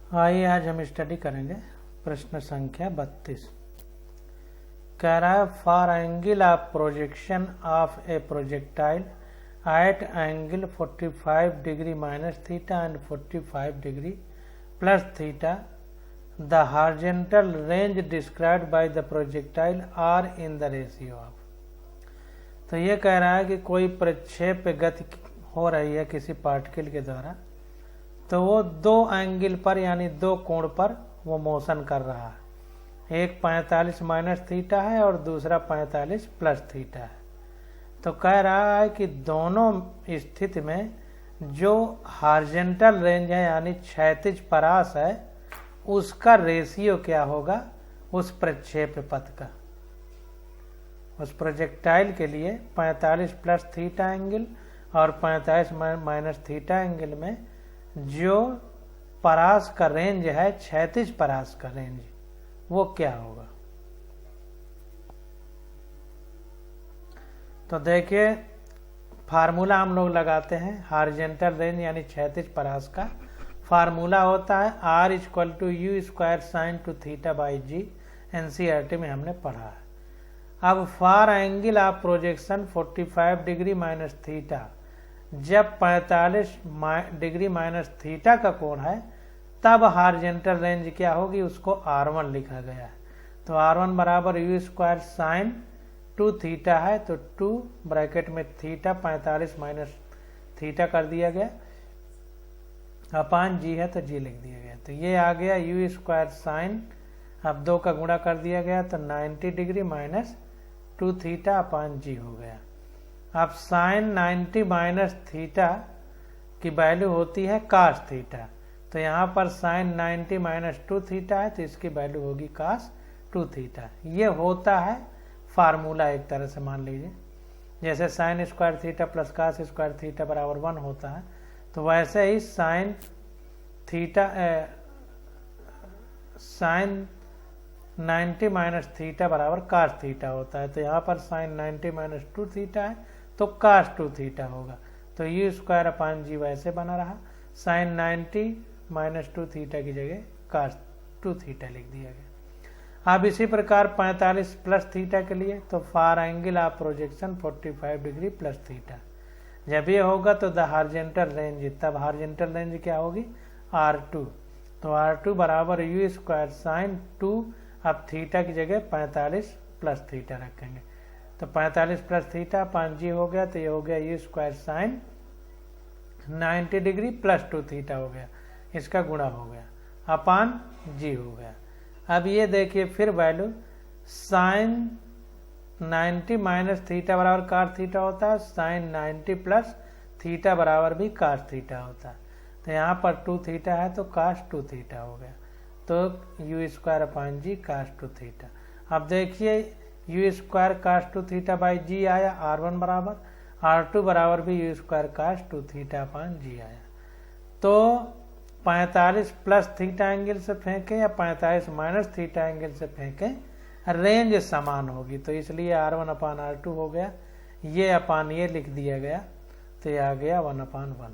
आइए आज हम स्टडी करेंगे प्रश्न संख्या 32। कह रहा है for angle of projection of a projectile at angle 45 degree minus theta and 45 degree plus theta the horizontal range described by the projectile are in the ratio of. तो ये कह रहा है कि कोई प्रक्षेप गति हो रही है किसी पार्टिकल के द्वारा, तो वो दो एंगल पर यानी दो कोण पर वो मोशन कर रहा है। एक 45 माइनस थीटा है और दूसरा 45 प्लस थीटा है। तो कह रहा है कि दोनों स्थिति में जो हॉरिजॉन्टल रेंज है यानी क्षैतिज परास है उसका रेशियो क्या होगा उस प्रक्षेप पथ का। उस प्रोजेक्टाइल के लिए 45 प्लस थीटा एंगल और 45 माइनस थीटा एंगल में जो परास का रेंज है, क्षैतिज परास का रेंज, वो क्या होगा। तो देखिए फार्मूला हम लोग लगाते हैं हॉरिजॉन्टल रेंज यानी क्षैतिज परास का। फार्मूला होता है R equal to U square sine two theta by G. NCERT में हमने पढ़ा है। अब for angle of projection 45 degree minus theta, जब 45 डिग्री माइनस थीटा का कोण है तब हॉरिजॉन्टल रेंज क्या होगी, उसको R1 लिखा गया है। तो R1 बराबर यू स्क्वायर साइन 2 थीटा है, तो 2 ब्रैकेट में थीटा 45 माइनस थीटा कर दिया गया, अपान जी है तो जी लिख दिया गया। तो ये आ गया यू स्क्वायर साइन, अब 2 का गुणा कर दिया गया तो 90 डिग्री माइनस 2 थीटा अपान जी हो गया। अब साइन 90 माइनस थीटा की वैल्यू होती है कास थीटा, तो यहाँ पर साइन 90 माइनस 2 थीटा है तो इसकी वैल्यू होगी कास 2 थीटा। ये होता है फार्मूला, एक तरह से मान लीजिए जैसे sine square theta plus cos square theta बराबर 1 होता है, तो वैसे ही sine theta sine 90 minus theta बराबर कास थीटा होता है। तो यहाँ पर साइन 90 माइनस 2 थीटा है तो कास 2 थीटा होगा। तो यू स्क्वायर अपान जी वैसे बना रहा, साइन 90 माइनस 2 थीटा की जगह कास 2 थीटा लिख दिया गया। अब इसी प्रकार 45 प्लस थीटा के लिए, तो for angle of projection 45 degree plus theta, जब ये होगा तो द हॉरिजॉन्टल रेंज, तब हॉरिजॉन्टल रेंज क्या होगी R2। तो R2 बराबर यू स्क्वायर साइन 2, अब थीटा की जगह 45 प्लस थीटा रखेंगे, तो 45 प्लस थीटा 5G हो गया, तो ये हो गया you square sign 90 degree plus 2 theta हो गया, इसका गुणा हो गया अपान जी हो गया। अब ये देखिए फिर वैल्यू साइन 90 माइनस थीटा बराबर कास थीटा होता है, साइन 90 प्लस थीटा बराबर भी कास थीटा होता है। तो यहाँ पर 2 थीटा है तो कास 2 थीटा हो गया, तो u square upon g cos 2 theta. अब देखिए u square cos 2 theta by g आया, R1 बराबर R2 बराबर भी u square cos 2 theta upon g आया। तो 45 प्लस थीटा एंगल से फेंके या 45 माइनस थीटा एंगल से फेंके, रेंज समान होगी, तो इसलिए R1 अपान R2 हो गया, ये अपान ये लिख दिया गया, तो ये आ गया 1 अपान 1।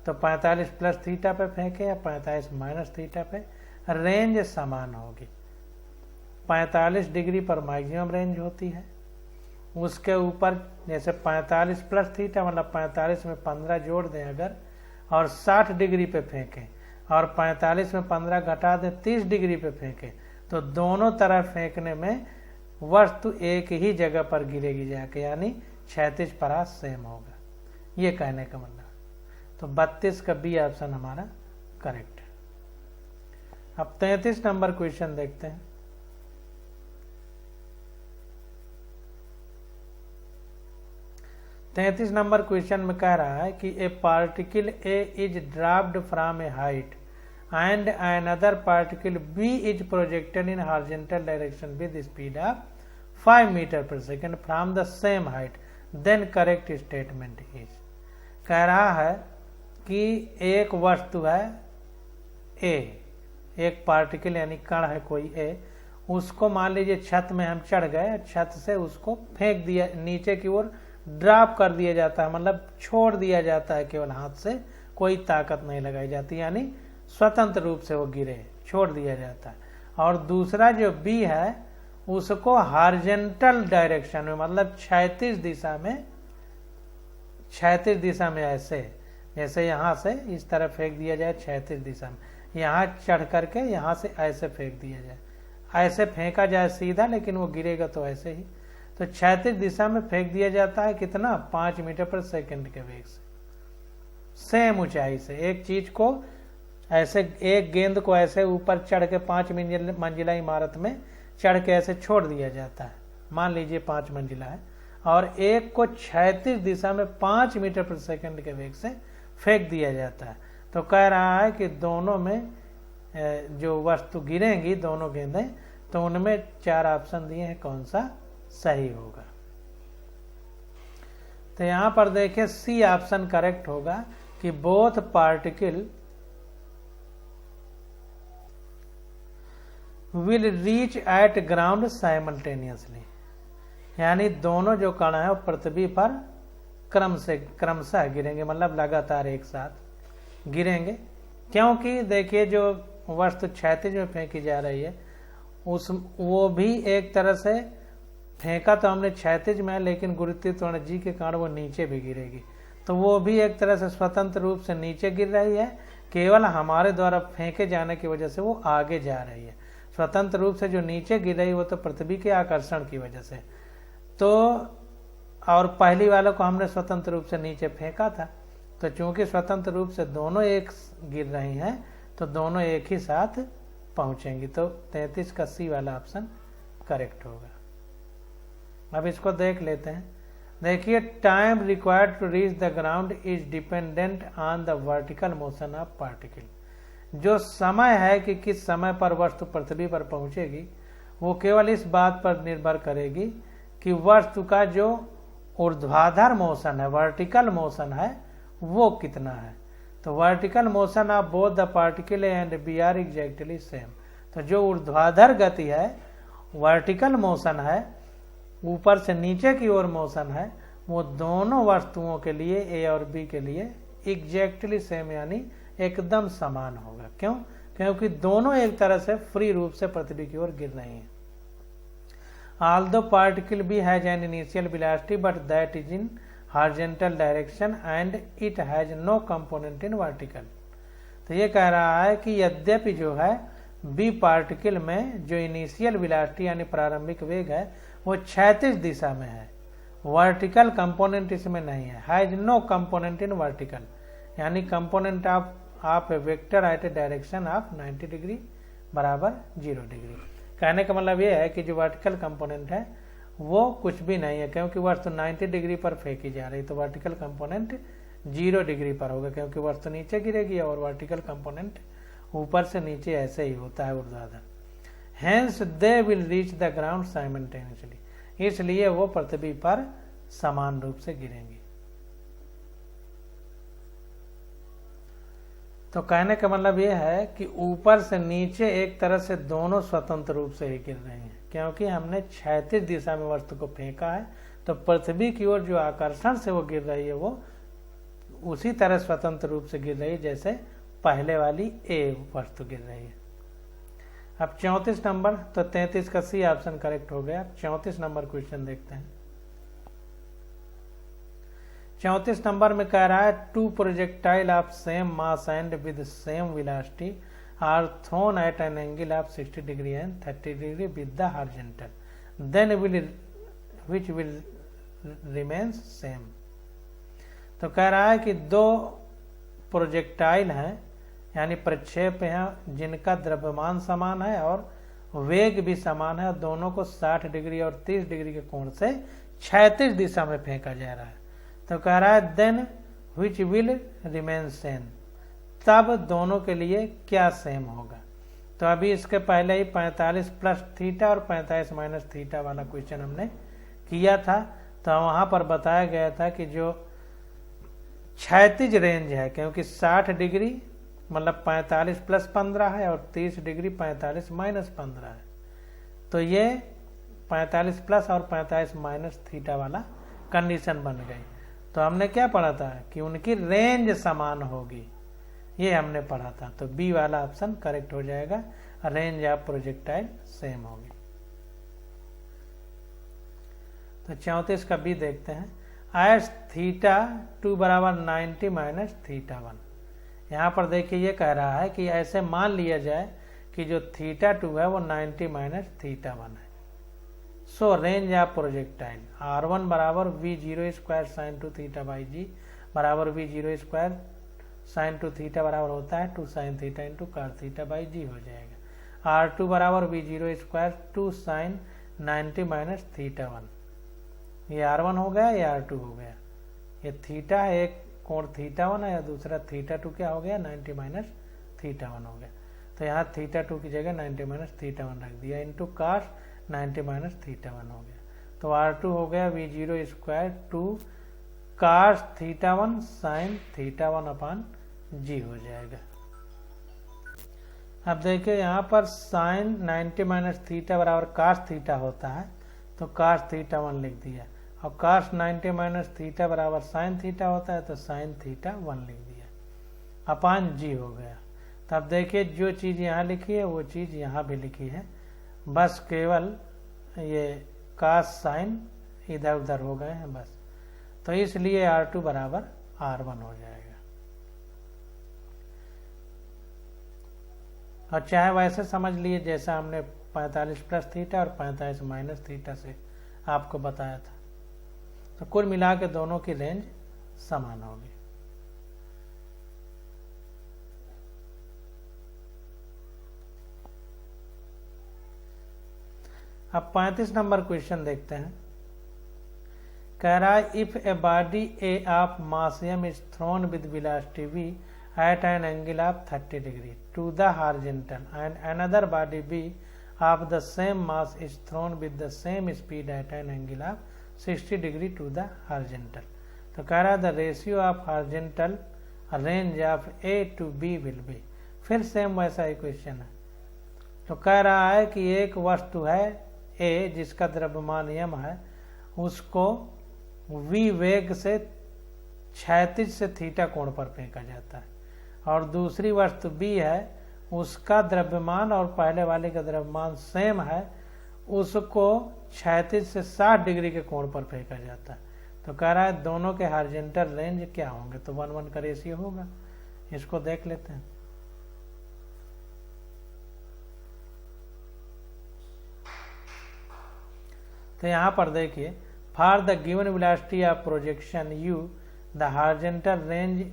तो 45 प्लस थीटा पे फेंके या 45 माइनस थीटा पे, रेंज समान होगी। 45 डिग्री पर मैक्सिमम रेंज होती है, उसके ऊपर जैसे 45 प्लस थीटा मतलब 45 में 15 जोड़ दें अगर और 60 डिग्री पे फेंकें, और 45 में 15 घटा दें 30 डिग्री पे फेंकें, तो दोनों तरफ फेंकने में वस्तु एक ही जगह पर गिरेगी जाके, यानी क्षैतिज परास सेम होगा, ये कहने का मतलब। तो 32 का बी ऑप्शन हमारा करेक्ट है। अब 33 नंबर क्वेश्चन देखते हैं। तैतीस नंबर क्वेश्चन में कह रहा है कि a particle A is dropped from a height and another particle B is projected in horizontal direction with speed of 5 metre per second from the same height, then correct statement is. कह रहा है कि एक वस्तु है ए, एक particle यानी कण है कोई ए, उसको मान लीजिए छत में हम चढ़ गए, छत से उसको फेंक दिया नीचे की ओर, ड्रॉप कर दिया जाता है, मतलब छोड़ दिया जाता है केवल हाथ से, कोई ताकत नहीं लगाई जाती, यानी स्वतंत्र रूप से वो गिरे, छोड़ दिया जाता है। और दूसरा जो बी है उसको हॉरिजॉन्टल डायरेक्शन में, मतलब क्षैतिज दिशा में ऐसे, जैसे यहाँ से इस तरफ फेंक दिया जाए क्षैतिज दिशा में, यहाँ चढ़ करके यहाँ से ऐसे फेंक दिया जाए, ऐसे फेंका जाए सीधा, लेकिन वो गिरेगा तो ऐसे ही। तो क्षैतिज दिशा में फेंक दिया जाता है कितना, 5 मीटर पर सेकंड के वेग से, सेम ऊंचाई से। एक चीज को ऐसे, एक गेंद को ऐसे ऊपर चढ़ के 5 मंजिला इमारत में चढ़ के ऐसे छोड़ दिया जाता है, मान लीजिए 5 मंजिला है, और एक को क्षैतिज दिशा में 5 मीटर प्रति सेकंड के वेग से फेंक दिया जाता है। तो कह रहा है कि दोनों में जो वस्तु गिरेंगी, दोनों गेंदें, तो उनमें 4 ऑप्शन दिए हैं, कौन सा सही होगा। तो यहां पर देखिए सी ऑप्शन करेक्ट होगा कि both particle will reach at ground simultaneously, यानी दोनों जो कण है वो पृथ्वी पर क्रमशः गिरेंगे, मतलब लगातार एक साथ गिरेंगे। क्योंकि देखिए जो वस्तु क्षैतिज में फेंकी जा रही है वो भी एक तरह से फेंका तो हमने क्षैतिज में, लेकिन गुरुत्वाकर्षण जी के कारण वो नीचे भी गिरेगी, तो वो भी एक तरह से स्वतंत्र रूप से नीचे गिर रही है, केवल हमारे द्वारा फेंके जाने की वजह से वो आगे जा रही है। स्वतंत्र रूप से जो नीचे गिर रही वो तो पृथ्वी के आकर्षण की वजह से। तो और पहली वालों को हमने स्वतंत्र रूप से नीचे फेंका था, तो चूंकि स्वतंत्र रूप से दोनों एक गिर रही हैं तो दोनों एक ही साथ पहुंचेंगी। तो 33 का सी वाला ऑप्शन करेक्ट होगा। अब इसको देख लेते हैं। देखिए time required to reach the ground is dependent on the vertical motion of particle. जो समय है कि किस समय पर वस्तु पृथ्वी पर पहुंचेगी वो केवल इस बात पर निर्भर करेगी कि वस्तु का जो ऊर्ध्वाधर मोशन है, वर्टिकल मोशन है, वो कितना है। तो vertical motion of both the particle and B are exactly same. तो जो ऊर्ध्वाधर गति है, वर्टिकल मोशन है, ऊपर से नीचे की ओर मोशन है, वो दोनों वस्तुओं के लिए ए और बी के लिए एग्जैक्टली सेम यानी एकदम समान होगा। क्यों? क्योंकि दोनों एक तरह से फ्री रूप से पृथ्वी की ओर गिर रही हैं। Although particle B has an initial velocity but that is in horizontal direction and it has no component in vertical। तो ये कह रहा है कि यद्यपि जो है B पार्टिकल में जो इनिशियल वेलोसिटी यानी प्रारंभिक वेग है वो क्षैतिज दिशा में है, वर्टिकल कंपोनेंट इसमें नहीं है। Has no component in vertical यानी component of a vector at a direction of 90 degree बराबर 0 डिग्री। कहने का मतलब ये है कि जो वर्टिकल कंपोनेंट है वो कुछ भी नहीं है, क्योंकि वस्तु 90 डिग्री पर फेंकी जा रही, तो वर्टिकल कंपोनेंट 0 डिग्री पर होगा, क्योंकि वस्तु नीचे गिरेगी और वर्टिकल कंपोनेंट ऊपर से नीचे ऐसे ही होता है ऊर्ध्वाधर। Hence they will reach the ground simultaneously, इसलिए वो पृथ्वी पर समान रूप से गिरेंगी। तो कहने का मतलब यह है कि ऊपर से नीचे एक तरह से दोनों स्वतंत्र रूप से ही गिर रहे हैं, क्योंकि हमने क्षैतिज दिशा में वस्तु को फेंका है, तो पृथ्वी की ओर जो आकर्षण से वो गिर रही है वो उसी तरह स्वतंत्र रूप से गिर रही है जैसे पहले वाली ए वस्तु गिर रही है। अब 34 नंबर, तो 33 का सी ऑप्शन करेक्ट हो गया। 34 नंबर क्वेश्चन देखते हैं। 34 नंबर में कह रहा है two projectile of same mass and with same velocity are thrown at an angle of 60 degree and 30 degree with the horizontal then which will remains same. तो कह रहा है कि दो प्रोजेक्टाइल हैं यानी प्रक्षेप हैं जिनका द्रव्यमान समान है और वेग भी समान है, और दोनों को 60 डिग्री और 30 डिग्री के कोण से क्षैतिज दिशा में फेंका जा रहा है। तो कह रहा है then which will remain same, तब दोनों के लिए क्या सेम होगा। तो अभी इसके पहले ही 45 प्लस थीटा और 45 माइनस थीटा वाला क्वेश्चन हमने किया था, तो वहां पर बताया गया था कि जो क्षैतिज रेंज है, क्योंकि 60 डिग्री मतलब 45 प्लस 15 है और 30 डिग्री 45 माइनस 15 है, तो ये 45 प्लस और 45 माइनस थीटा वाला कंडीशन बन गई। तो हमने क्या पढ़ा था कि उनकी रेंज समान होगी, ये हमने पढ़ा था। तो बी वाला ऑप्शन करेक्ट हो जाएगा, रेंज ऑफ प्रोजेक्टाइल सेम होगी। तो 34 का बी देखते हैं। एस थीटा 2 बराबर 90 माइनस थीटा 1। यहाँ पर देखिए ये कह रहा है कि ऐसे मान लिया जाए कि जो थीटा 2 है वो 90 माइनस थीटा 1 है। सो रेंज ऑफ प्रोजेक्टाइल R1 बराबर V0 square sine 2 theta by g बराबर V0 स्क्वायर साइन 2 थीटा बराबर होता है 2 sine theta into cos theta by g हो जाएगा। R2 बराबर V0 square 2 sign 90 minus theta 1। ये R1 हो गया, ये R2 हो गया। ये थीटा है, एक कोण थीटा 1 है या दूसरा थीटा 2 क्या हो गया 90 माइनस थीटा 1 हो गया। तो यहाँ थीटा 2 की जगह 90 माइनस थीटा 1 रख दिया इंटू कॉस 90 माइनस थीटा 1 हो गया। तो R2 हो गया V0 square 2 cos theta 1 sine theta 1 अपान जी हो जाएगा। अब देखिए यहाँ पर साइन 90 माइनस थीटा बराबर कॉस थीटा होता है, तो कॉस थीटा 1 लिख दिया, और कॉस 90 माइनस थीटा बराबर साइन थीटा होता है तो साइन थीटा 1 लिख दिया अपान जी हो गया। तब देखिए जो चीज़ यहाँ लिखी है वो चीज़ यहाँ भी लिखी है, बस केवल ये कॉस साइन इधर उधर हो गए हैं बस। तो इसलिए R2 बराबर R1 हो जाएगा। और चाहे वैसे समझ लिए जैसा हमने 45 प्लस थीटा और 45 माइनस थीटा से आपको बताया था। तो कुल मिला के दोनों की रेंज समान होगी। अब 35 नंबर क्वेश्चन देखते हैं। कह रहा है if a body A of mass m is throne with velocity v at an angle of 30 degree to the horizontal and another body b of the same mass is thrown with the same speed at an angle of 60 degree to the horizontal। तो कह रहा है the ratio of horizontal range of A to B will be। फिर same वैसा equation है। तो कह रहा है कि एक वस्तु है A जिसका द्रव्यमान m है, उसको v वेग से क्षैतिज से थीटा कोण पर फेंका जाता है, और दूसरी वस्तु B है उसका द्रव्यमान और पहले वाले का द्रव्यमान सेम है, उसको क्षैतिज से 60 डिग्री के कोण पर फेंका जाता है। तो कह रहा है दोनों के हॉरिजॉन्टल रेंज क्या होंगे, तो 1:1 का रेशियो होगा। इसको देख लेते हैं। तो यहाँ पर देखिए for the given velocity of projection u the horizontal range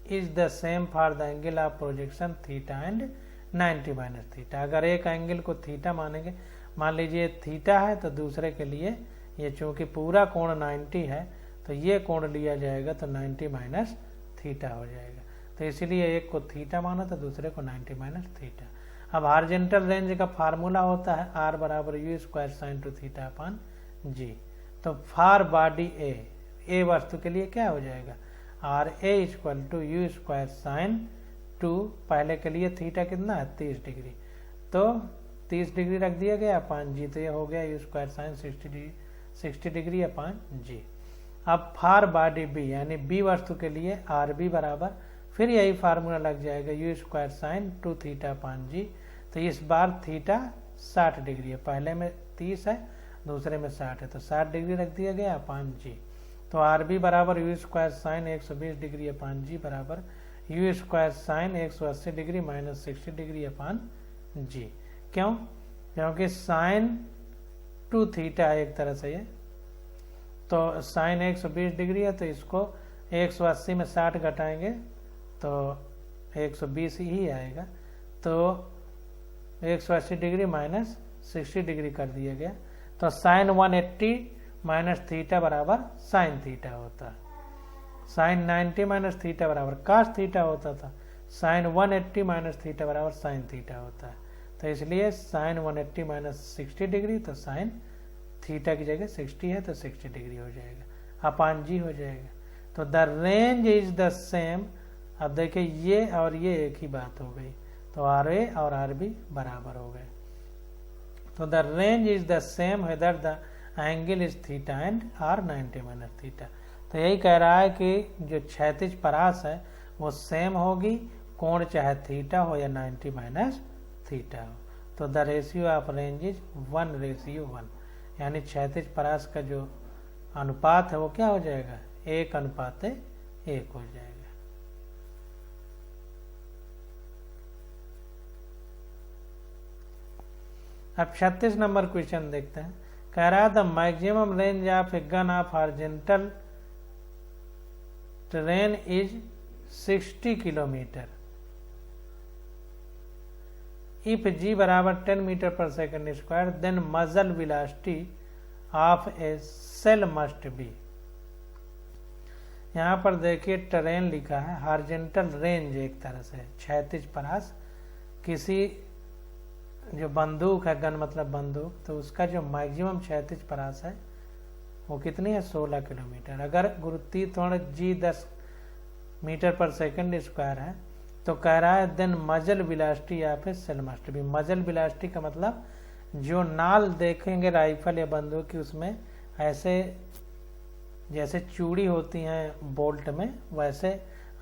is the same for the angle of projection theta and 90 minus theta. अगर एक एंगल को थीटा मानेंगे, मान लीजिए थीटा है, तो दूसरे के लिए ये चूंकि पूरा कोण 90 है तो ये कोण लिया जाएगा तो 90 माइनस थीटा हो जाएगा। तो इसीलिए एक को थीटा माना तो दूसरे को 90 माइनस थीटा। अब हॉरिजॉन्टल रेंज का फार्मूला होता है R बराबर U square sine 2 theta upon g. तो फॉर बॉडी ए वस्तु के लिए क्या हो जाएगा RA equal to U square sine 2, पहले के लिए थीटा कितना है 30 डिग्री, तो 30 डिग्री रख दिया गया अपान जी, तो ये हो गया U square sign 60 degree upon जी। अब फॉर बॉडी बी यानी बी वस्तु के लिए RB बराबर फिर यही फार्मूला लग जाएगा U square sine 2 theta upon g. तो इस बार थीटा 60 डिग्री है, पहले में 30 है दूसरे में 60 है, तो 60 डिग्री रख दिया गया अपान जी। तो RB बराबर U square sine 120 degree upon g बराबर U square sine 180 degree minus 60 degree upon g. क्यों? क्योंकि साइन 2 थीटा है एक तरह से ये, तो साइन 120 डिग्री है तो इसको 180 में 60 घटाएंगे तो 120 ही आएगा, तो 180 डिग्री माइनस 60 डिग्री कर दिया गया। तो साइन 180 माइनस थीटा बराबर साइन थीटा होता है। साइन 90 माइनस थीटा बराबर कास थीटा होता था, साइन 180 माइनस थीटा बराबर साइन थीटा होता है। तो इसलिए साइन 180 माइनस 60 डिग्री, तो साइन थीटा की जगह 60 है तो 60 डिग्री हो जाएगा अपान जी हो जाएगा। तो the range is the same. अब देखिए ये और ये एक ही बात हो गई, तो RA और RB बराबर हो गए। तो the range is the same whether the angle is theta and R 90 minus theta. तो यही कह रहा है कि जो क्षैतिज परास है वो सेम होगी कोण चाहे थीटा हो या 90 माइनस थीटा हो। तो the ratio of range is 1:1, यानी क्षैतिज परास का जो अनुपात है वो क्या हो जाएगा, 1:1 हो जाएगा। अब 36 नंबर क्वेश्चन देखते हैं। कह रहा है the maximum range of a gun of horizontal train is 60 kilometre if g बराबर 10 metre per second square then muzzle velocity of a shell must be. यहाँ पर देखिए ट्रेन लिखा है, हॉरिजॉन्टल रेंज एक तरह से क्षैतिज परास, किसी जो बंदूक है, गन मतलब बंदूक, तो उसका जो मैक्सिमम क्षैतिज परास है वो कितनी है, 16 किलोमीटर। अगर गुरुत्वीय त्वरण g 10 metre per second square है तो कह रहा है then muzzle velocity of a shell must be. Muzzle velocity का मतलब जो नाल देखेंगे राइफल या बंदूक की, उसमें ऐसे जैसे चूड़ी होती हैं बोल्ट में, वैसे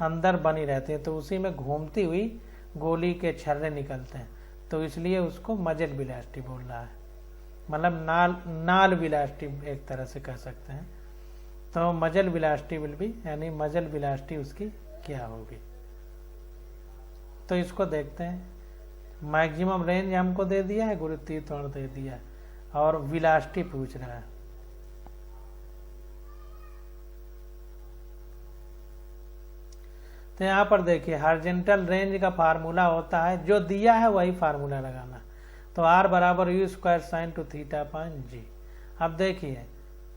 अंदर बनी रहती है, तो उसी में घूमती हुई गोली के छर्रे निकलते हैं, तो इसलिए उसको मजल वेलोसिटी बोल रहा है। मतलब नाल वेलोसिटी एक तरह से कह सकते हैं। तो मजल वेलोसिटी विल बी, यानी मजल वेलोसिटी उसकी क्या होगी। तो इसको देखते हैं। मैक्सिमम रेंज हमको दे दिया है, गुरुत्वीय त्वरण दे दिया है, और वेलोसिटी पूछ रहा है। तो यहाँ पर देखिए हॉरिजॉन्टल रेंज का फार्मूला होता है, जो दिया है वही फार्मूला लगाना। तो r बराबर u square sine two theta upon g। अब देखिए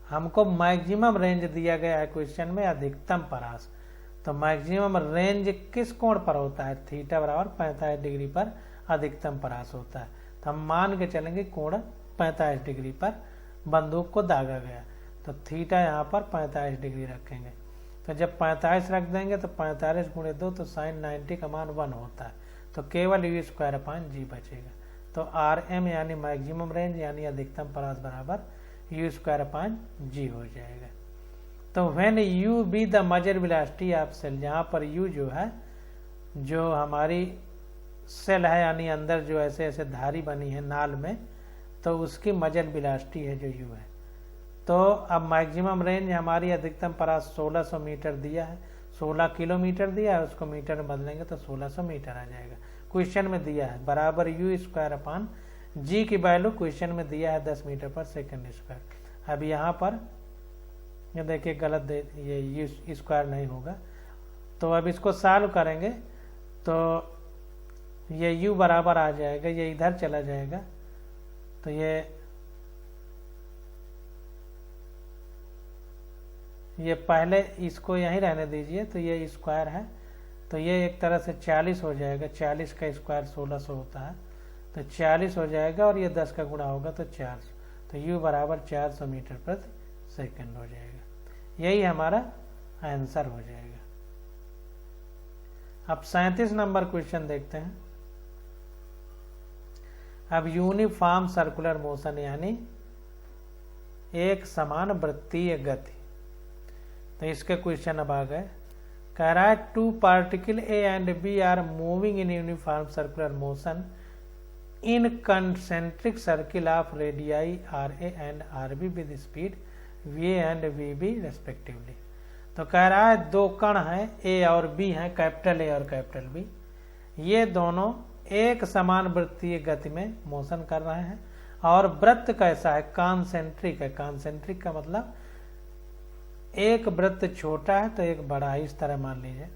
हमको मैक्सिमम रेंज दिया गया है क्वेश्चन में, अधिकतम परास। तो मैक्सिमम रेंज किस कोण पर होता है, थीटा बराबर 45 डिग्री पर अधिकतम परास होता है। तो हम मान के चलेंगे कोण 45 डिग्री पर बंदूक को दागा गया, तो थीटा यहाँ पर 45 डिग्री रखेंगे। तो जब 45 रख देंगे तो 45 × 2 तो साइन 90 का मान 1 होता है, तो केवल u स्क्वायर अपॉन g बचेगा। तो rm यानी मैक्सिमम रेंज यानी अधिकतम परास बराबर u स्क्वायर अपॉन g हो जाएगा। तो व्हेन u बी द मजल वेलोसिटी ऑफ सेल, यहाँ पर u जो है, जो हमारी सेल है यानी अंदर जो ऐसे ऐसे धारी बनी है नाल में, तो उसकी मजल वेलोसिटी है जो u है। तो अब मैक्सिमम रेंज हमारी अधिकतम परास 1600 मीटर दिया है, 16 किलोमीटर दिया है, उसको मीटर में बदलेंगे तो 1600 मीटर आ जाएगा। क्वेश्चन में दिया है बराबर u स्क्वायर अपॉन g की वैल्यू क्वेश्चन में दिया है 10 मीटर पर सेकंड स्क्वायर। अब यहाँ पर ये देखिए गलत ये u स्क्वायर नहीं होगा, तो अब इसको सॉल्व करेंगे तो ये u बराबर आ जाएगा, ये इधर चला जाएगा, तो ये पहले इसको यहीं रहने दीजिए। तो ये स्क्वायर है, तो ये एक तरह से 40 हो जाएगा, 40 का स्क्वायर 1600 होता है, तो 40 हो जाएगा, और ये 10 का गुणा होगा तो 400, तो u बराबर 400 मीटर प्रति सेकंड हो जाएगा। यही हमारा आंसर हो जाएगा। अब 37 नंबर क्वेश्चन देखते हैं। अब यूनिफॉर्म सर्कुलर मोशन यानी एक समान वृत्तीय गति, तो इसके क्वेश्चन अब आ गए। कह रहा है two particle A and B are moving in uniform circular motion in concentric circle of radii R A and R B with speed V and V B respectively. तो कह रहा है दो कण हैं ए और बी हैं, कैपिटल ए और कैपिटल बी, ये दोनों एक समान वृत्तीय गति में मोशन कर रहे हैं, और वृत्त कैसा है, कॉन्सेंट्रिक है। कॉन्सेंट्रिक का मतलब एक वृत्त छोटा है तो एक बड़ा है, इस तरह मान लीजिए,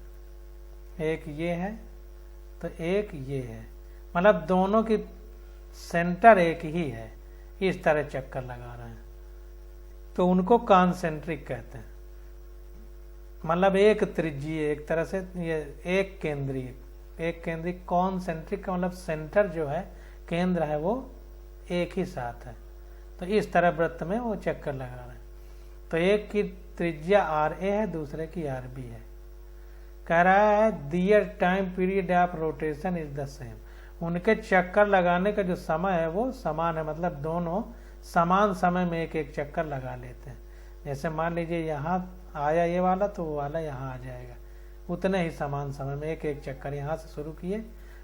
एक ये है तो एक ये है, मतलब दोनों की सेंटर एक ही है, इस तरह चक्कर लगा रहे हैं, तो उनको कॉन्सेंट्रिक कहते हैं। मतलब एक त्रिज्यीय, एक तरह से ये एक केंद्रीय कॉन्सेंट्रिक का मतलब सेंटर जो है, केंद्र है, वो एक ही साथ है, तो इस तरह वृत्त में वो चक्कर लगा रहे हैं। तो एक की त्रिज्या आर ए है, दूसरे की आर बी है। कह रहा है their time period of rotation is the same, उनके चक्कर लगाने का जो समय है वो समान है, मतलब दोनों समान समय में एक एक चक्कर लगा लेते हैं। जैसे मान लीजिए यहाँ आया ये वाला, तो वो वाला यहाँ आ जाएगा, उतने ही समान समय में एक एक चक्कर यहाँ से शुरू किए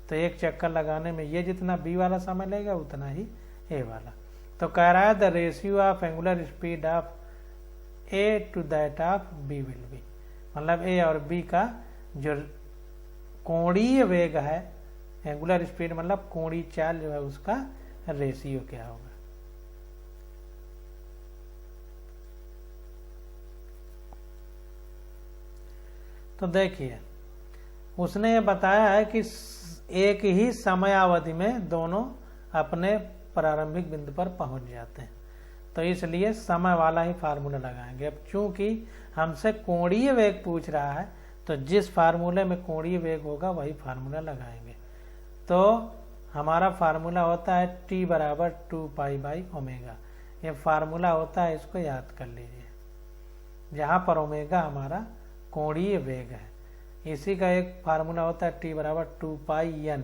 तो एक चक्कर लगाने में ये जितना बी वाला समय लगेगा उतना ही ए वाला। तो कह रहा है the ratio of angular speed of A to that of B will be, मतलब ए और बी का जो कोणीय वेग है, एंगुलर स्पीड मतलब कोणीय चाल जो है उसका रेशियो क्या होगा। तो देखिए उसने ये बताया है कि एक ही समयावधि में दोनों अपने प्रारंभिक बिंदु पर पहुंच जाते हैं, तो इसलिए समय वाला ही फार्मूला लगाएंगे। अब चूंकि हमसे कोणीय वेग पूछ रहा है तो जिस फार्मूले में कोणीय वेग होगा वही फार्मूला लगाएंगे। तो हमारा फार्मूला होता है t बराबर 2π/ओमेगा, ये फार्मूला होता है, इसको याद कर लीजिए, जहाँ पर ओमेगा हमारा कोणीय वेग है। इसी का एक फार्मूला होता है t बराबर 2πn,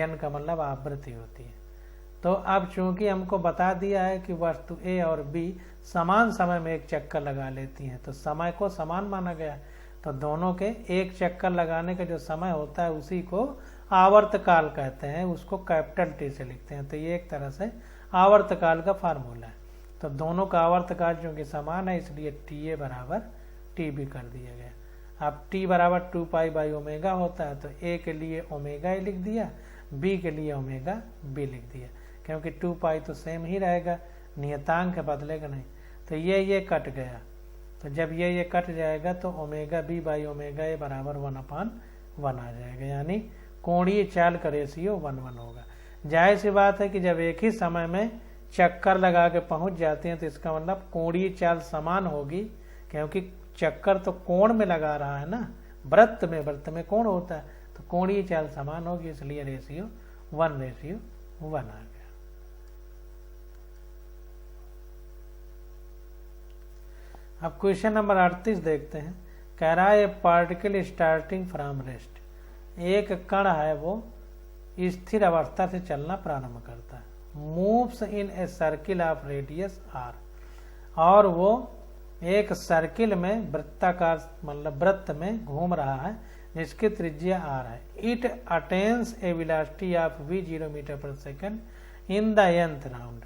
n का मतलब आवृत्ति होती है। तो अब चूंकि हमको बता दिया है कि वस्तु ए और बी समान समय में एक चक्कर लगा लेती हैं, तो समय को समान माना गया, तो दोनों के एक चक्कर लगाने का जो समय होता है उसी को आवर्तकाल कहते हैं, उसको कैपिटल टी से लिखते हैं। तो ये एक तरह से आवर्तकाल का फार्मूला है। तो दोनों का आवर्तकाल चूंकि समान है इसलिए टी ए बराबर टी बी कर दिया गया। अब t बराबर 2π/ओमेगा होता है, तो a के लिए ओमेगा ए लिख दिया, b के लिए ओमेगा b लिख दिया, क्योंकि 2π तो सेम ही रहेगा, नियतांक बदलेगा नहीं। तो ये कट गया, तो जब ये कट जाएगा तो ओमेगा b/ओमेगा ए बराबर 1/1 आ जाएगा, यानी कोणीय चाल का रेशियो 1:1 होगा। जाहिर सी बात है कि जब एक ही समय में चक्कर लगा के पहुंच जाते हैं तो इसका मतलब कोणीय चाल समान होगी, क्योंकि चक्कर तो कोण में लगा रहा है ना, वृत्त में कोण होता है, तो कोणीय चाल समान होगी, इसलिए रेशियो 1:1 आ गया। अब क्वेश्चन नंबर 38 देखते हैं। कह रहा है पार्टिकल स्टार्टिंग फ्रॉम रेस्ट, एक कण है वो स्थिर अवस्था से चलना प्रारंभ करता है, moves in a circle of radius R, और वो एक सर्किल में वृत्ताकार मतलब वृत्त में घूम रहा है जिसकी त्रिज्या r है। It attains a velocity of v0 metre per second in the nth round,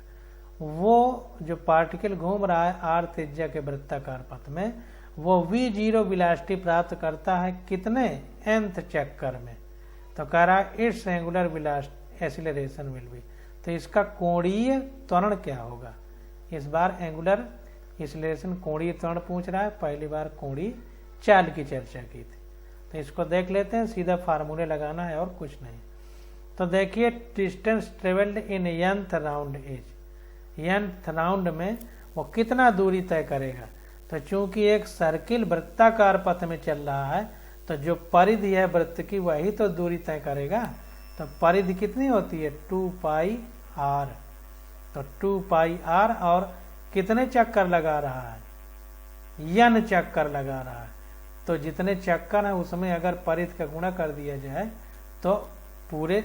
वो जो पार्टिकल घूम रहा है r त्रिज्या के वृत्ताकार पथ में, वो v0 वेलोसिटी प्राप्त करता है कितने nth चक्कर में। तो कह रहा है it's angular velocity acceleration will be, तो इसका कोणीय त्वरण क्या होगा। इस बार एंगुलर एक्सीलरेशन कोणीय त्वरण पूछ रहा है, पहली बार कोणीय चाल की चर्चा की थी। तो इसको देख लेते हैं, सीधा फार्मूले लगाना है और कुछ नहीं। तो देखिए distance travelled in nth round is, nth round में वो कितना दूरी तय करेगा। तो चूंकि एक सर्किल वृत्ताकार पथ में चल रहा है तो जो परिधि है वृत्त की वही तो दूरी तय करेगा। तो परिधि कितनी होती है 2πr, तो 2πr और कितने चक्कर लगा रहा है, n चक्कर लगा रहा है। तो जितने चक्कर है उसमें अगर परिधि का गुणा कर दिया जाए तो पूरे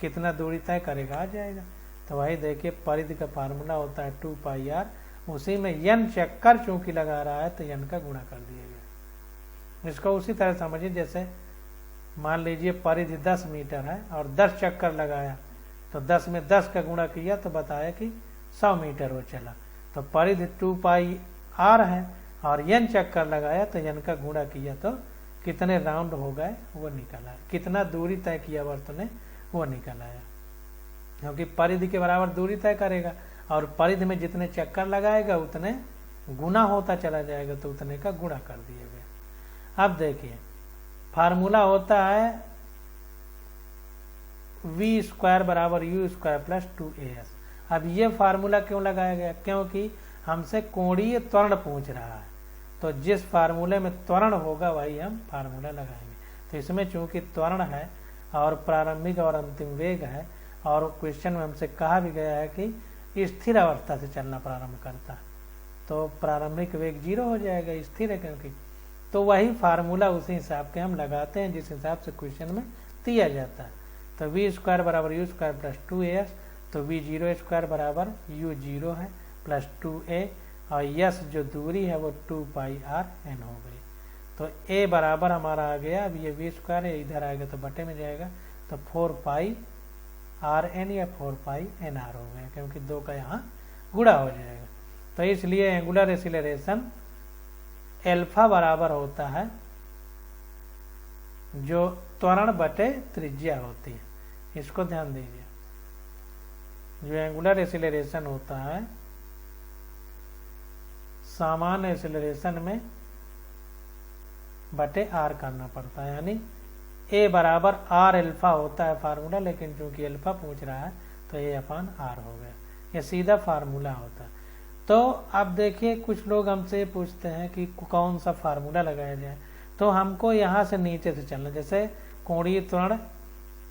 कितना दूरी तय करेगा आ जाएगा। तो वही देखिए परिधि का फार्मूला होता है 2πr, उसी में n चक्कर चूंकि लगा रहा है तो n का गुणा कर दिया गया। इसको उसी तरह समझिए जैसे मान लीजिए परिधि 10 मीटर है और 10 चक्कर लगाया, तो 10 में 10 का गुणा किया तो बताया कि 100 मीटर वो चला। तो परिधि 2πr है और n चक्कर लगाया तो n का गुणा किया तो कितने राउंड हो गए वो निकल आया, कितना दूरी तय किया वर्त ने वो निकल आया, क्योंकि परिधि के बराबर दूरी तय करेगा और परिधि में जितने चक्कर लगाएगा उतने गुना होता चला जाएगा, तो उतने का गुणा कर दिया गया। अब देखिए फार्मूला होता है v² बराबर u² प्लस 2as। अब ये फार्मूला क्यों लगाया गया, क्योंकि हमसे कोणीय त्वरण पूछ रहा है, तो जिस फार्मूले में त्वरण होगा वही हम फार्मूला लगाएंगे। तो इसमें चूंकि त्वरण है और प्रारंभिक और अंतिम वेग है, और क्वेश्चन में हमसे कहा भी गया है कि स्थिर अवस्था से चलना प्रारंभ करता है, तो प्रारंभिक वेग 0 हो जाएगा, स्थिर है क्योंकि। तो वही फार्मूला उसी हिसाब के हम लगाते हैं जिस हिसाब से क्वेश्चन में दिया जाता है। तो v² बराबर u² प्लस 2as, तो v0² बराबर u0 है प्लस 2a, और यस जो दूरी है वो 2πrn हो गई। तो ए बराबर हमारा आ गया, अब ये वी स्क्वायर है इधर आएगा तो बटे में जाएगा, तो 4 पाई आर एन या 4 पाई एन आर हो गया, क्योंकि 2 का यहाँ गुणा हो जाएगा। तो इसलिए एंगुलर एक्सीलरेशन एल्फा बराबर होता है जो त्वरण बटे त्रिज्या होती है, इसको ध्यान दीजिए। जो एंगुलर एक्सीलरेशन होता है सामान्य एक्सीलरेशन में बटे आर करना पड़ता है, यानी ए बराबर आर एल्फा होता है फार्मूला, लेकिन चूंकि एल्फा पूछ रहा है तो ए अपान आर हो गया, ये सीधा फार्मूला होता है। तो अब देखिए कुछ लोग हमसे पूछते हैं कि कौन सा फार्मूला लगाया जाए, तो हमको यहाँ से नीचे से चलना, जैसे कोणीय त्वरण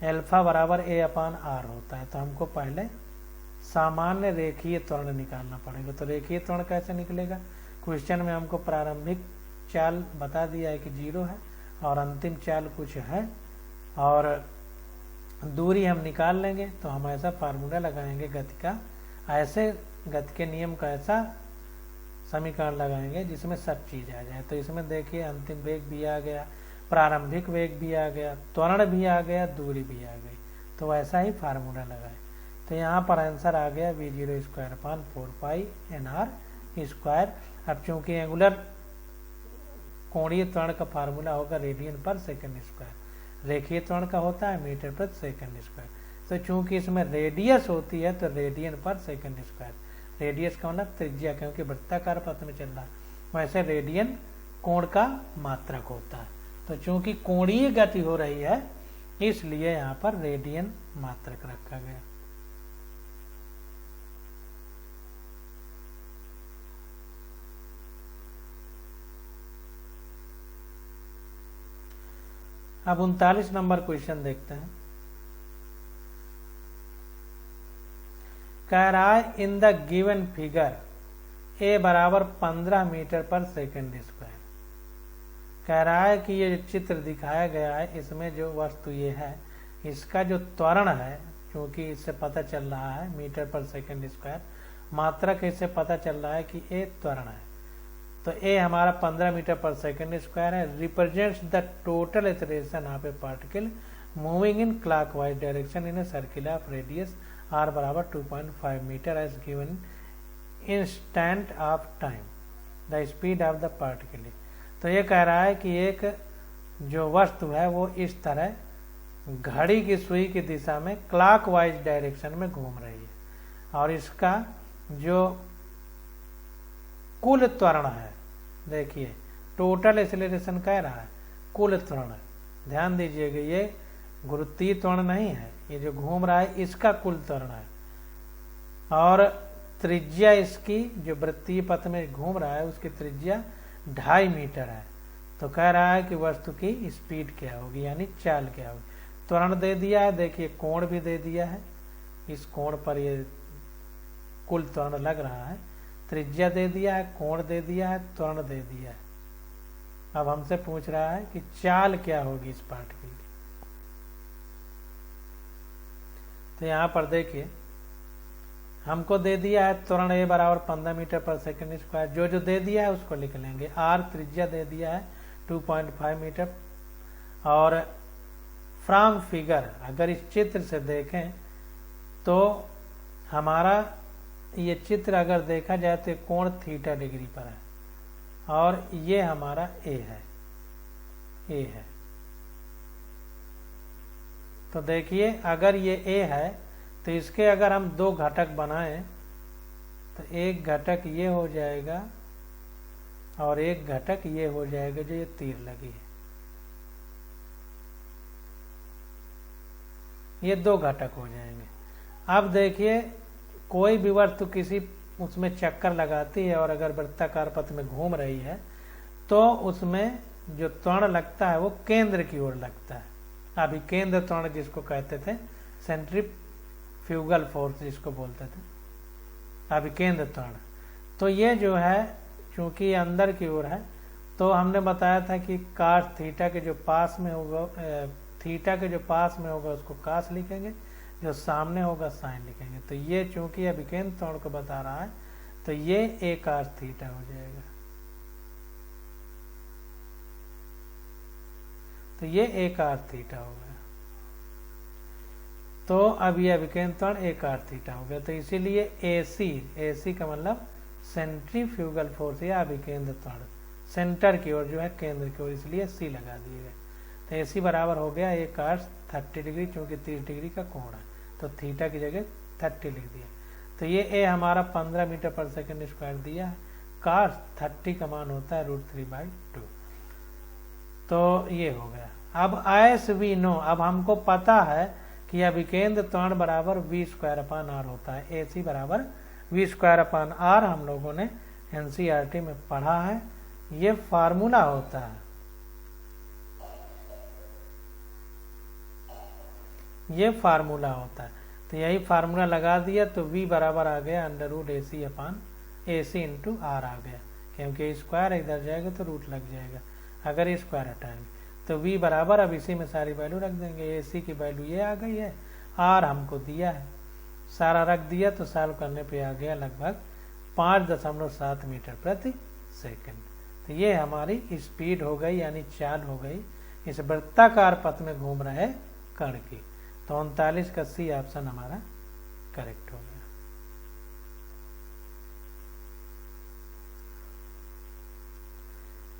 एल्फा बराबर ए अपान आर होता है, तो हमको पहले सामान्य रेखीय त्वरण निकालना पड़ेगा। तो रेखीय त्वरण कैसे निकलेगा, क्वेश्चन में हमको प्रारंभिक चाल बता दिया है कि 0 है और अंतिम चाल कुछ है और दूरी हम निकाल लेंगे, तो हम ऐसा फार्मूला लगाएंगे गति का, ऐसे गति के नियम का ऐसा समीकरण लगाएंगे जिसमें सब चीज आ जाए। तो इसमें देखिए अंतिम वेग भी आ गया, प्रारंभिक वेग भी आ गया, त्वरण भी आ गया, दूरी भी आ गई, तो वैसा ही फार्मूला लगाए। तो यहाँ पर आंसर आ गया v0 स्क्वायर अपान 4 पाई एन आर स्क्वायर। अब चूंकि एंगुलर कोणीय त्वरण का फार्मूला होगा रेडियन पर सेकंड स्क्वायर, रेखीय त्वरण का होता है मीटर प्रति सेकंड स्क्वायर, तो चूंकि इसमें रेडियस होती है तो रेडियन पर सेकंड स्क्वायर, रेडियस का मतलब त्रिज्या, क्योंकि वृत्ताकार पथ में चल रहा है, वैसे रेडियन कोण का मात्रक होता है। तो चूंकि कोणीय गति हो रही है इसलिए यहाँ पर रेडियन मात्रक रखा गया। अब 39 नंबर क्वेश्चन देखते हैं। कह रहा है in the given figure A बराबर 15 मीटर पर सेकंड स्क्वायर। कह रहा है कि ये चित्र दिखाया गया है, इसमें जो वस्तु ये है इसका जो त्वरण है, क्योंकि इससे पता चल रहा है मीटर पर सेकंड स्क्वायर, मात्रक इससे पता चल रहा है कि ए त्वरण है, तो ए हमारा 15 मीटर पर सेकंड स्क्वायर है, represents the total acceleration of a particle moving in clockwise direction in a circle of radius R बराबर 2.5 metre as given instant of time the speed of the particle. तो ये कह रहा है कि एक जो वस्तु है वो इस तरह घड़ी की सुई की दिशा में क्लॉकवाइज डायरेक्शन में घूम रही है, और इसका जो कुल त्वरण है, देखिए टोटल एक्सीलरेशन कह रहा है, कुल त्वरण है, ध्यान दीजिएगा ये गुरुत्वीय त्वरण नहीं है, ये जो घूम रहा है इसका कुल त्वरण है, और त्रिज्या इसकी जो वृत्तीय पथ में घूम रहा है उसकी त्रिज्या 2.5 मीटर है। तो कह रहा है कि वस्तु की स्पीड क्या होगी, यानी चाल क्या होगी। त्वरण दे दिया है, देखिए कोण भी दे दिया है, इस कोण पर ये कुल त्वरण लग रहा है, त्रिज्या दे दिया है, कोण दे दिया है, त्वरण दे दिया है। अब हमसे पूछ रहा है कि चाल क्या होगी इस पार्टिकल की। तो यहाँ पर देखिए हमको दे दिया है त्वरण ए बराबर 15 मीटर पर सेकंड स्क्वायर, जो दे दिया है उसको लिख लेंगे। आर त्रिज्या दे दिया है 2.5 मीटर, और फ्रॉम फिगर अगर इस चित्र से देखें तो हमारा ये चित्र अगर देखा जाए तो कोण थीटा डिग्री पर है, और ये हमारा ए है। तो देखिए अगर ये ए है तो इसके अगर हम 2 घटक बनाएं तो एक घटक ये हो जाएगा और एक घटक ये हो जाएगा, जो ये तीर लगी है, ये 2 घटक हो जाएंगे। अब देखिए कोई भी वस्तु किसी उसमें चक्कर लगाती है और अगर वृत्ताकार पथ में घूम रही है तो उसमें जो त्वरण लगता है वो केंद्र की ओर लगता है। अभी केंद्र त्वरण जिसको कहते थे, सेंट्रीफ्यूगल फोर्स जिसको बोलते थे, अभी केंद्र त्वरण। तो ये जो है चूंकि अंदर की ओर है, तो हमने बताया था कि कास थीटा के जो पास में होगा, थीटा के जो पास में होगा उसको कास लिखेंगे, जो सामने होगा साइन लिखेंगे। तो ये चूंकि अभी केंद्र त्वरण को बता रहा है तो ये a cos थीटा हो जाएगा। तो ये a cos थीटा हो गया। तो अब ये अभिकेंद्र त्वरण a cos थीटा हो गया। तो इसीलिए AC का मतलब सेंट्रीफ्यूगल फोर्स या अभिकेंद्र त्वरण, सेंटर की ओर जो है, केंद्र की ओर, इसलिए C लगा दिए गए। तो AC बराबर हो गया a cos 30 डिग्री, चूंकि 30 डिग्री का कोण है तो थीटा की जगह 30 लिख दिया। तो ये a हमारा 15 मीटर पर सेकंड स्क्वायर दिया है। cos 30 का मान होता है √3/2। तो ये हो गया। अब as we know, अब हमको पता है कि अभिकेंद्र त्वरण बराबर v²/r होता है। AC बराबर v²/r हम लोगों ने NCERT में पढ़ा है, ये फार्मूला होता है, ये फार्मूला होता है। तो यही फार्मूला लगा दिया तो v बराबर आ गया √AC इंटू r आ गया, क्योंकि स्क्वायर इधर जाएगा तो रूट लग जाएगा अगर स्क्वायर हटाएंगे। तो v बराबर, अब इसी में सारी वैल्यू रख देंगे। AC की वैल्यू ये आ गई है, r हमको दिया है, सारा रख दिया तो सॉल्व करने पे आ गया लगभग 5.7 मीटर प्रति सेकंड। तो ये हमारी स्पीड हो गई, यानी चाल हो गई इस वृत्ताकार पथ में घूम रहे कण की। तो 39 का C ऑप्शन हमारा करेक्ट हो गया।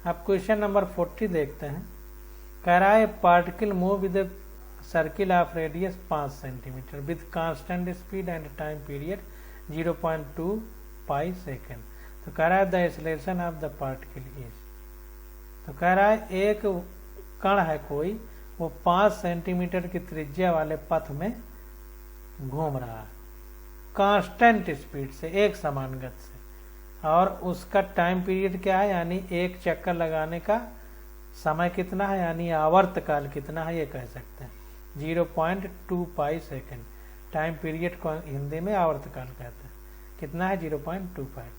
अब क्वेश्चन नंबर 40 देखते हैं। कह रहा है particle move with circle of radius 5 centimetre with constant speed and time period 0.2 pi second. तो कह रहा है the acceleration of the particle is, तो कह रहा है एक कण है कोई, वो 5 सेंटीमीटर की त्रिज्या वाले पथ में घूम रहा है कांस्टेंट स्पीड से, एक समान गति से, और उसका टाइम पीरियड क्या है, यानी एक चक्कर लगाने का समय कितना है, यानी आवर्त काल कितना है, ये कह सकते हैं 0.2 पाई सेकेंड। टाइम पीरियड को हिंदी में आवर्त काल कहते हैं, कितना है 0.2 पाई।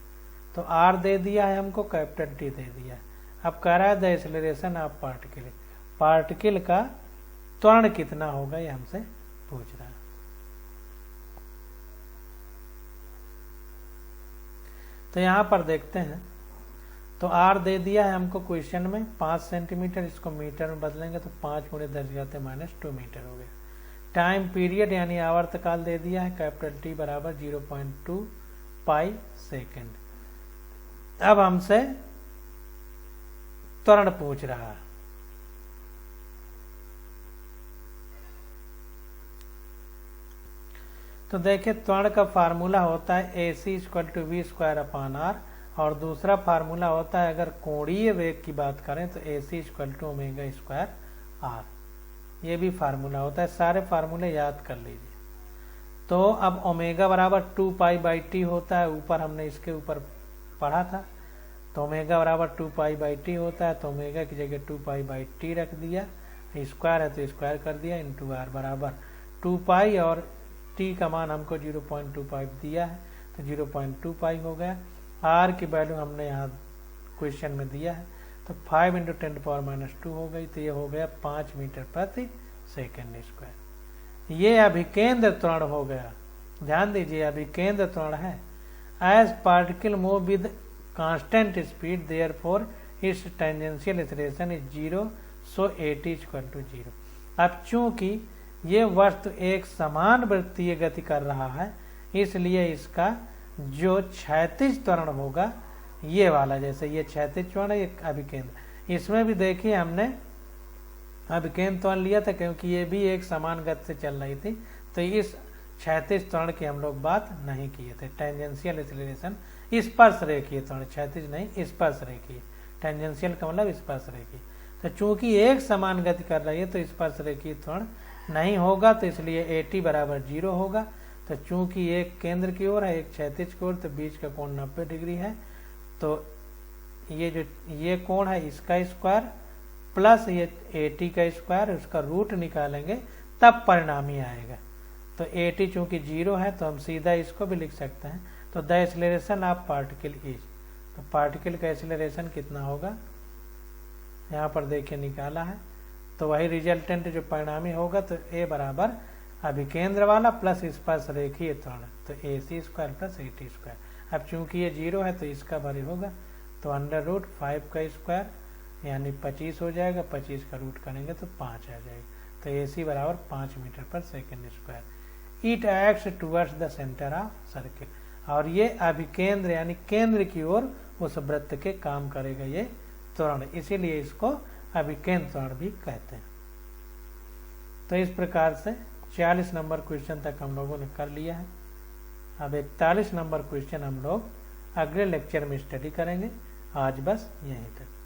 तो r दे दिया है हमको, कैपिटल T दे दिया है। अब कह रहा है the acceleration of particle, particle का त्वरण कितना होगा ये हमसे पूछ रहा है। तो यहां पर देखते हैं, तो r दे दिया है हमको क्वेश्चन में 5 सेंटीमीटर, इसको मीटर में बदलेंगे तो 5 × 10⁻² मीटर हो गया। टाइम पीरियड यानी आवर्त काल दे दिया है, कैपिटल T बराबर 0.2 पाई सेकेंड। अब हमसे त्वरण पूछ रहा है। तो देखिए त्वरण का फार्मूला होता है AC = v²/r, और दूसरा फार्मूला होता है, अगर कोणीय वेग की बात करें तो AC = ω²r, ये भी फार्मूला होता है। सारे फार्मूले याद कर लीजिए। तो अब ओमेगा बराबर 2 π/T होता है, ऊपर हमने इसके ऊपर पढ़ा था। तो ओमेगा बराबर 2 π/T होता है, तो ओमेगा की जगह 2 π/T रख दिया, स्क्वायर है तो स्क्वायर कर दिया, इंटू r बराबर 2 पाई, और T का मान हमको 0.25 दिया है तो 0.2 पाई हो गया। R की वैल्यू हमने यहाँ क्वेश्चन में दिया है, तो 5 × 10⁻² हो गई, तो ये हो गया 5 मीटर प्रति सेकेंड स्क्वायर। ये अभिकेंद्र त्वरण हो गया। ध्यान दीजिए अभिकेंद्र त्वरण है। As particle move with constant speed therefore its tangential acceleration is 0, so AT = 0। अब चूंकि ये वस्तु एक समान वृत्तीय गति कर रहा है, इसलिए इसका जो क्षैतिज त्वरण होगा ये वाला, जैसे ये क्षैतिज त्वरण है, एक अभिकेंद्र, इसमें भी देखिए हमने अभिकेंद्र त्वरण लिया था क्योंकि ये भी एक समान गति से चल रही थी। तो इस क्षैतिज त्वरण की हम लोग बात नहीं किए थे। टेंजेंशियल एक्सेलरेशन स्पर्श रेखीय त्वरण, क्षैतिज नहीं स्पर्श रेखीय, टेंजेंशियल का मतलब स्पर्श रेखीय। तो चूंकि एक समान गति कर रही है तो स्पर्श रेखीय त्वरण नहीं होगा, तो इसलिए AT बराबर 0 होगा। तो चूंकि एक केंद्र की ओर है एक क्षैतिज की ओर, तो बीच का कोण 90 डिग्री है। तो ये कोण है इसका स्क्वायर प्लस ये AT का स्क्वायर, उसका रूट निकालेंगे तब परिणामी आएगा। तो AT चूंकि 0 है तो हम सीधा इसको भी लिख सकते हैं। तो the acceleration of particle is, तो पार्टिकल का एक्सेलरेशन कितना होगा यहाँ पर देखिए निकाला है। तो वही रिजल्टेंट जो परिणामी होगा, तो A बराबर अभिकेंद्र वाला प्लस स्पर्श रेखीय त्वरण, तो AC² + AT²। अब चूंकि ये 0 है तो इसका भरी होगा, तो √5 का स्क्वायर यानी 25 हो जाएगा, 25 का रूट करेंगे तो 5 आ जाएगा। तो AC बराबर 5 metre per second square. It acts towards the centre of circle, और ये अभिकेंद्र यानी केंद्र की ओर उस वृत्त के काम करेगा ये त्वरण, इसीलिए इसको अभिकेंद्र त्वरण भी कहते हैं। तो इस प्रकार से 40 नंबर क्वेश्चन तक हम लोगों ने कर लिया है। अब 41 नंबर क्वेश्चन हम लोग अगले लेक्चर में स्टडी करेंगे। आज बस यहीं तक।